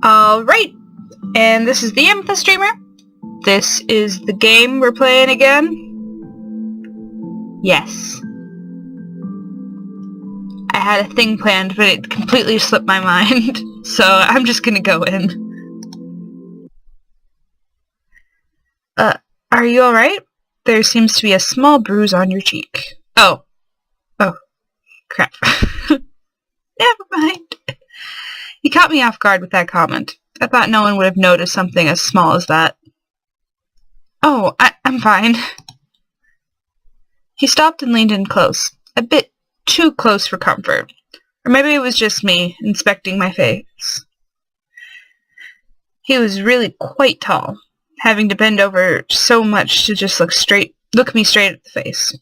Alright, and this is TheAmethystDreamer. This is the game we're playing again. Yes. I had a thing planned, but it completely slipped my mind, so I'm just gonna go in. Are you alright? There seems to be a small bruise on your cheek. Oh, crap. Never mind. He caught me off guard with that comment. I thought no one would have noticed something as small as that. Oh, I'm fine. He stopped and leaned in close. A bit too close for comfort. Or maybe it was just me, inspecting my face. He was really quite tall, having to bend over so much to just look me straight at the face.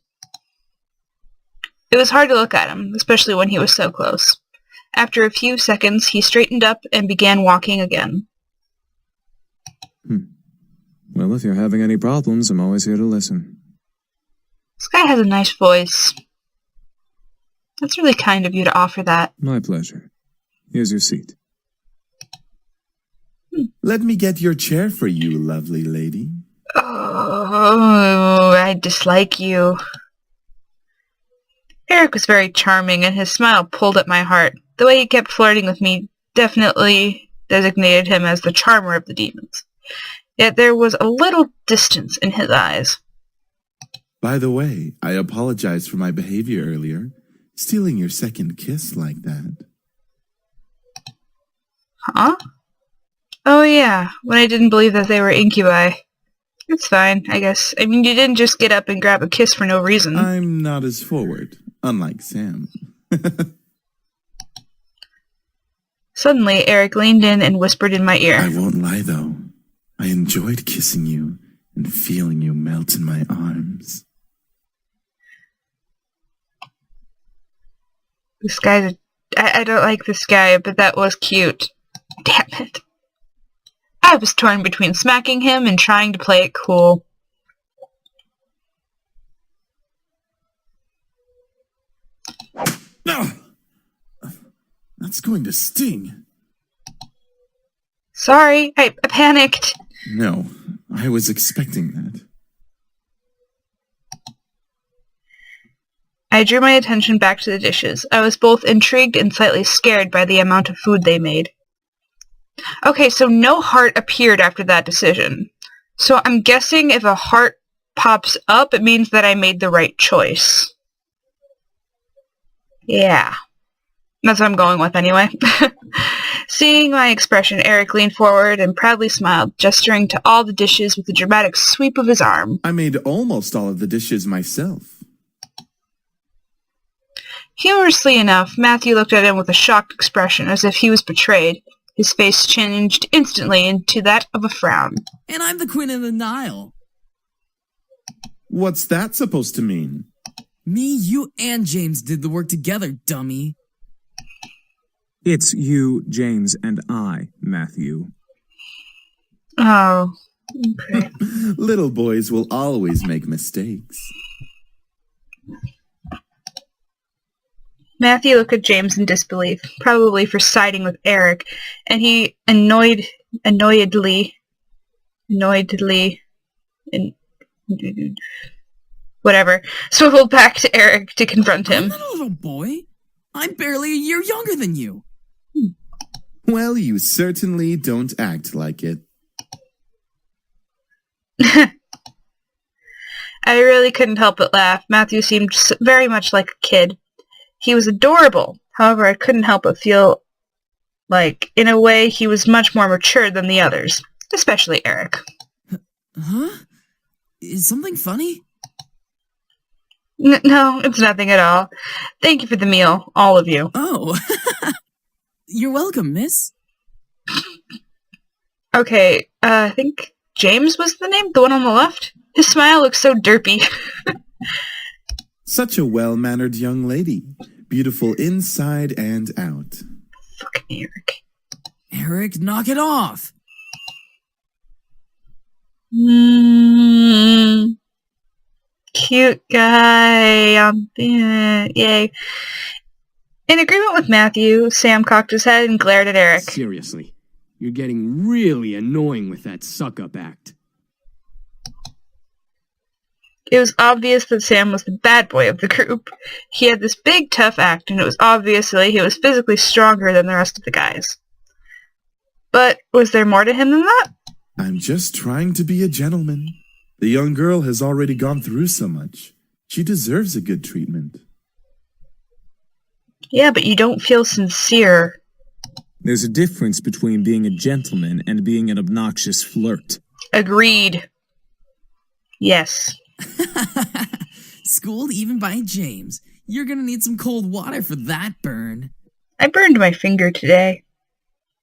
It was hard to look at him, especially when he was so close. After a few seconds, he straightened up and began walking again. Well, if you're having any problems, I'm always here to listen. This guy has a nice voice. That's really kind of you to offer that. My pleasure. Here's your seat. Let me get your chair for you, lovely lady. Oh, I dislike you. ERIK was very charming, and his smile pulled at my heart. The way he kept flirting with me definitely designated him as the charmer of the demons. Yet there was a little distance in his eyes. By the way, I apologize for my behavior earlier. Stealing your second kiss like that. Huh? Oh yeah, when I didn't believe that they were incubi. It's fine, I guess. I mean, you didn't just get up and grab a kiss for no reason. I'm not as forward, unlike Sam. Suddenly, ERIK leaned in and whispered in my ear. I won't lie, though. I enjoyed kissing you and feeling you melt in my arms. This guy's I don't like this guy, but that was cute. Damn it. I was torn between smacking him and trying to play it cool. No! That's going to sting. Sorry, I panicked. No, I was expecting that. I drew my attention back to the dishes. I was both intrigued and slightly scared by the amount of food they made. Okay, so no heart appeared after that decision. So I'm guessing if a heart pops up, it means that I made the right choice. Yeah. That's what I'm going with anyway. Seeing my expression, ERIK leaned forward and proudly smiled, gesturing to all the dishes with a dramatic sweep of his arm. I made almost all of the dishes myself. Humorously enough, Matthew looked at him with a shocked expression, as if he was betrayed. His face changed instantly into that of a frown. And I'm the Queen of the Nile. What's that supposed to mean? Me, you, and James did the work together, dummy. It's you, James, and I, Matthew. Oh, okay. Little boys will always make mistakes. Matthew looked at James in disbelief, probably for siding with ERIK, and he annoyedly, whatever, swiveled back to ERIK to confront him. I'm not a little boy. I'm barely a year younger than you. Well, you certainly don't act like it. I really couldn't help but laugh. Matthew seemed very much like a kid. He was adorable. However, I couldn't help but feel like, in a way, he was much more mature than the others, especially ERIK. Huh? Is something funny? No, it's nothing at all. Thank you for the meal, all of you. Oh. You're welcome, miss. Okay, I think James was the name, the one on the left? His smile looks so derpy. Such a well-mannered young lady. Beautiful inside and out. Fucking ERIK. ERIK, knock it off. Cute guy. Yay. In agreement with Matthew, Sam cocked his head and glared at ERIK. Seriously, You're getting really annoying with that suck-up act. It was obvious that Sam was the bad boy of the group. He had this big, tough act, and it was obviously he was physically stronger than the rest of the guys. But was there more to him than that? I'm just trying to be a gentleman. The young girl has already gone through so much. She deserves a good treatment. Yeah, but you don't feel sincere. There's a difference between being a gentleman and being an obnoxious flirt. Agreed. Yes. Schooled even by James. You're gonna need some cold water for that burn. I burned my finger today.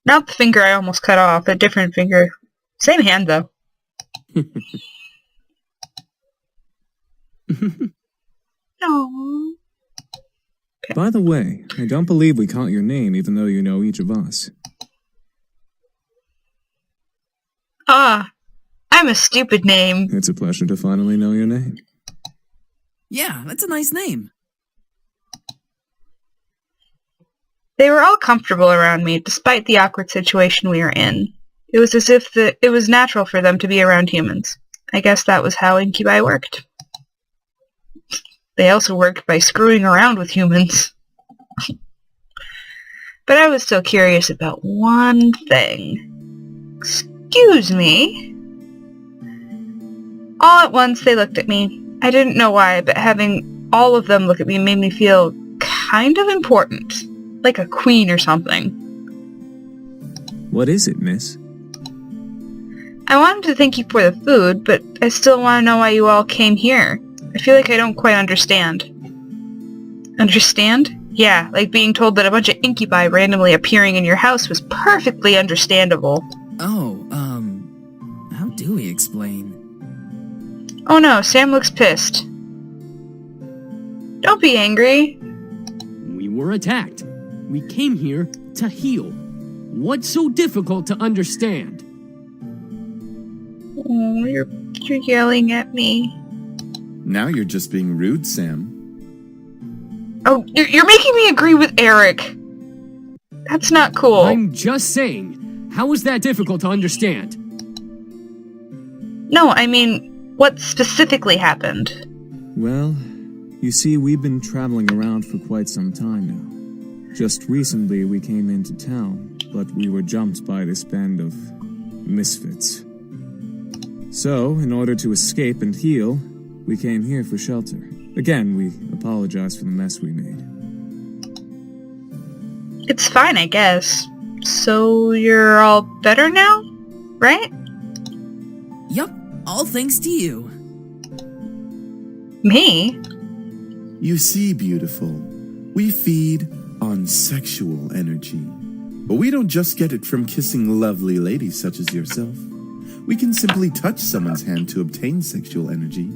Not the finger I almost cut off, a different finger. Same hand, though. No. Okay. By the way, I don't believe we caught your name even though you know each of us. Ah, I'm a stupid name. It's a pleasure to finally know your name. Yeah, that's a nice name. They were all comfortable around me, despite the awkward situation we were in. It was as if it was natural for them to be around humans. I guess that was how incubi worked. They also worked by screwing around with humans. But I was still curious about one thing. Excuse me? All at once they looked at me. I didn't know why, but having all of them look at me made me feel kind of important. Like a queen or something. What is it, miss? I wanted to thank you for the food, but I still want to know why you all came here. I feel like I don't quite understand. Understand? Yeah, like being told that a bunch of incubi randomly appearing in your house was perfectly understandable. Oh, how do we explain? Oh no, Sam looks pissed. Don't be angry. We were attacked. We came here to heal. What's so difficult to understand? Oh, you're yelling at me. Now you're just being rude, Sam. Oh, you're making me agree with ERIK. That's not cool. I'm just saying, how is that difficult to understand? No, I mean, what specifically happened? Well, you see, we've been traveling around for quite some time now. Just recently we came into town, but we were jumped by this band of misfits. So, in order to escape and heal, we came here for shelter. Again, we apologize for the mess we made. It's fine, I guess. So you're all better now? Right? Yup, all thanks to you. Me? You see, beautiful, we feed on sexual energy. But we don't just get it from kissing lovely ladies such as yourself. We can simply touch someone's hand to obtain sexual energy.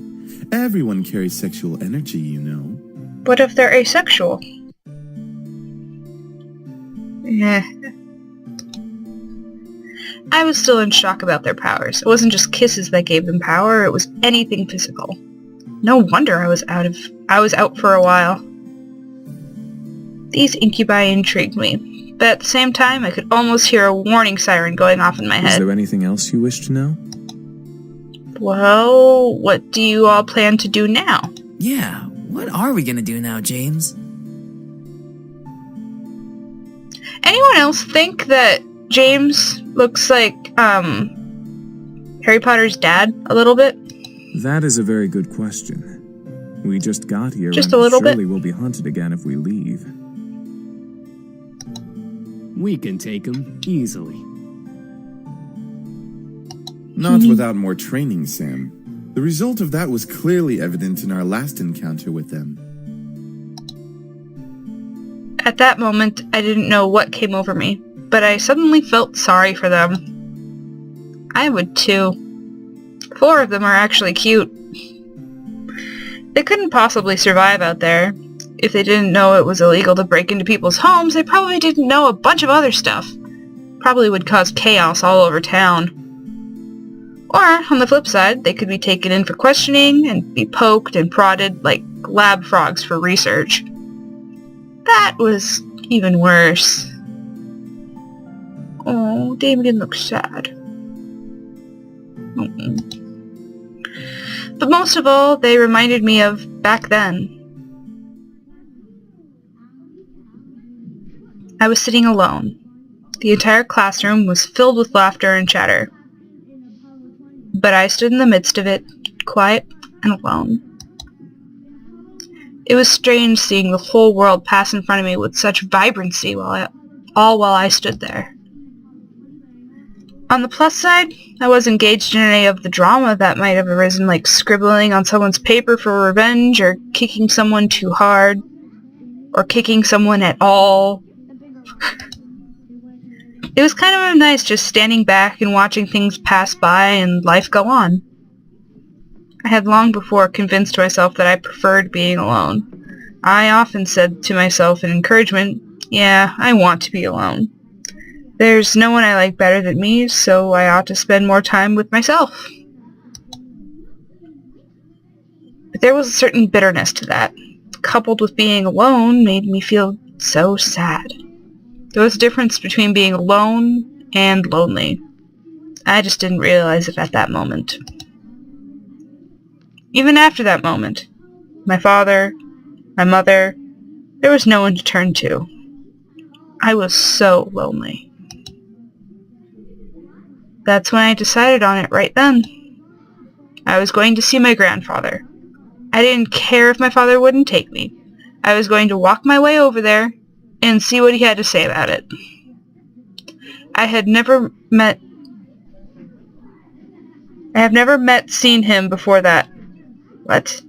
Everyone carries sexual energy, you know. What if they're asexual? I was still in shock about their powers. It wasn't just kisses that gave them power, it was anything physical. No wonder I was out for a while. These incubi intrigued me, but at the same time I could almost hear a warning siren going off in my Is head. there anything else you wish to know? Well, what do you all plan to do now? Yeah, what are we gonna do now, James? Anyone else think that James looks like, Harry Potter's dad a little bit? That is a very good question. We just got here Just and a little surely bit? we'll be hunted again if we leave. We can take him easily. Not without more training, Sam. The result of that was clearly evident in our last encounter with them. At that moment, I didn't know what came over me, but I suddenly felt sorry for them. I would too. 4 of them are actually cute. They couldn't possibly survive out there. If they didn't know it was illegal to break into people's homes, they probably didn't know a bunch of other stuff. Probably would cause chaos all over town. Or, on the flip side, they could be taken in for questioning and be poked and prodded like lab frogs for research. That was even worse. Oh, Damien looks sad. But most of all, they reminded me of back then. I was sitting alone. The entire classroom was filled with laughter and chatter. But I stood in the midst of it, quiet and alone. It was strange seeing the whole world pass in front of me with such vibrancy while I stood there. On the plus side, I was engaged in any of the drama that might have arisen, like scribbling on someone's paper for revenge, or kicking someone too hard, or kicking someone at all. It was kind of nice just standing back and watching things pass by and life go on. I had long before convinced myself that I preferred being alone. I often said to myself in encouragement, yeah, I want to be alone. There's no one I like better than me, so I ought to spend more time with myself. But there was a certain bitterness to that. Coupled with being alone made me feel so sad. There was a difference between being alone and lonely. I just didn't realize it at that moment. Even after that moment, my father, my mother, there was no one to turn to. I was so lonely. That's when I decided on it right then. I was going to see my grandfather. I didn't care if my father wouldn't take me. I was going to walk my way over there and see what he had to say about it. I have never seen him before that. What?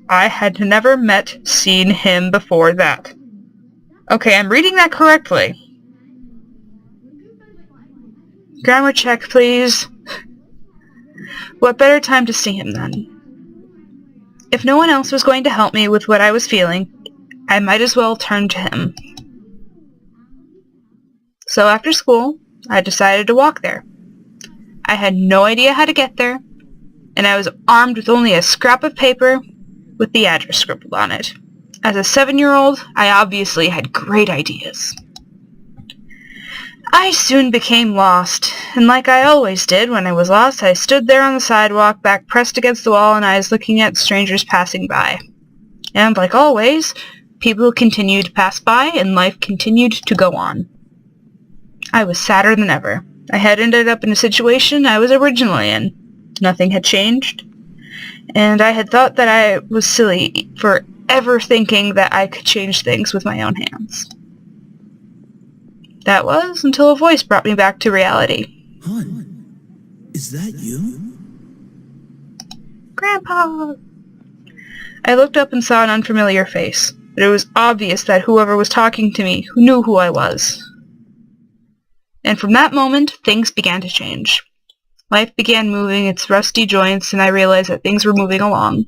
I had never seen him before that. Okay, I'm reading that correctly. Grammar check, please. What better time to see him then? If no one else was going to help me with what I was feeling, I might as well turn to him. So after school, I decided to walk there. I had no idea how to get there, and I was armed with only a scrap of paper with the address scribbled on it. As a 7-year-old, I obviously had great ideas. I soon became lost, and like I always did when I was lost, I stood there on the sidewalk, back pressed against the wall, and eyes looking at strangers passing by. And like always, people continued to pass by, and life continued to go on. I was sadder than ever. I had ended up in a situation I was originally in. Nothing had changed, and I had thought that I was silly for ever thinking that I could change things with my own hands. That was until a voice brought me back to reality. Hon, is that you? Grandpa! I looked up and saw an unfamiliar face, but it was obvious that whoever was talking to me knew who I was. And from that moment, things began to change. Life began moving its rusty joints, and I realized that things were moving along.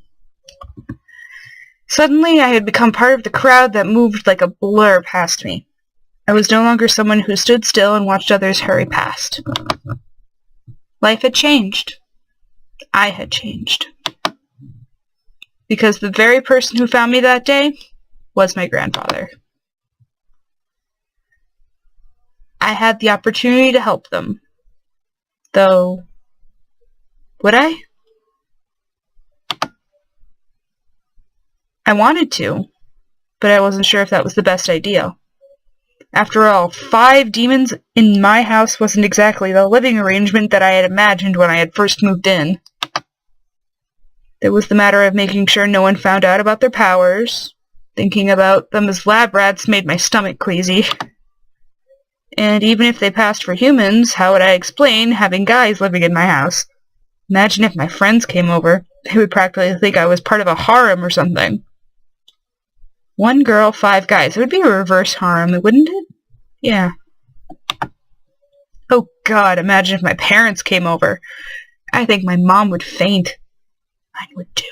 Suddenly, I had become part of the crowd that moved like a blur past me. I was no longer someone who stood still and watched others hurry past. Life had changed. I had changed. Because the very person who found me that day was my grandfather. I had the opportunity to help them. Though, would I? I wanted to, but I wasn't sure if that was the best idea. After all, 5 demons in my house wasn't exactly the living arrangement that I had imagined when I had first moved in. There was the matter of making sure no one found out about their powers. Thinking about them as lab rats made my stomach queasy. And even if they passed for humans, how would I explain having guys living in my house? Imagine if my friends came over. They would practically think I was part of a harem or something. 1 girl, 5 guys. It would be a reverse harem, wouldn't it? Yeah. Oh God, imagine if my parents came over. I think my mom would faint. Mine would too.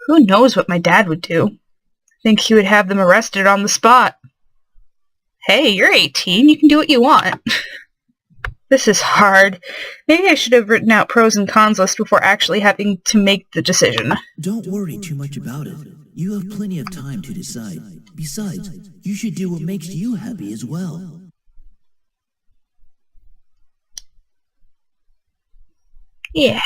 Who knows what my dad would do? I think he would have them arrested on the spot. Hey, you're 18. You can do what you want. This is hard. Maybe I should have written out pros and cons list before actually having to make the decision. Don't worry too much about it. You have plenty of time to decide. Besides, you should do what makes you happy as well. Yeah.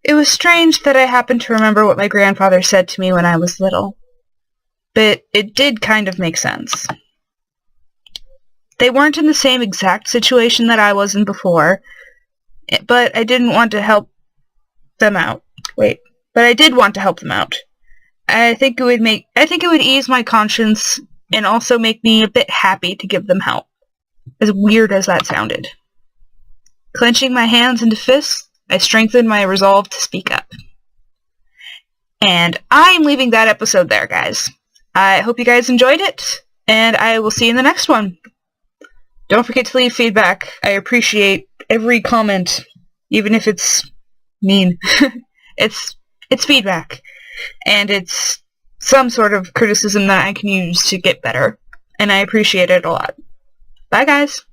It was strange that I happened to remember what my grandfather said to me when I was little. But it did kind of make sense. They weren't in the same exact situation that I was in before, but I didn't want to help them out. But I did want to help them out. I think it would ease my conscience and also make me a bit happy to give them help. As weird as that sounded. Clenching my hands into fists, I strengthened my resolve to speak up. And I'm leaving that episode there, guys. I hope you guys enjoyed it, and I will see you in the next one. Don't forget to leave feedback. I appreciate every comment, even if it's mean. It's feedback, and it's some sort of criticism that I can use to get better, and I appreciate it a lot. Bye, guys.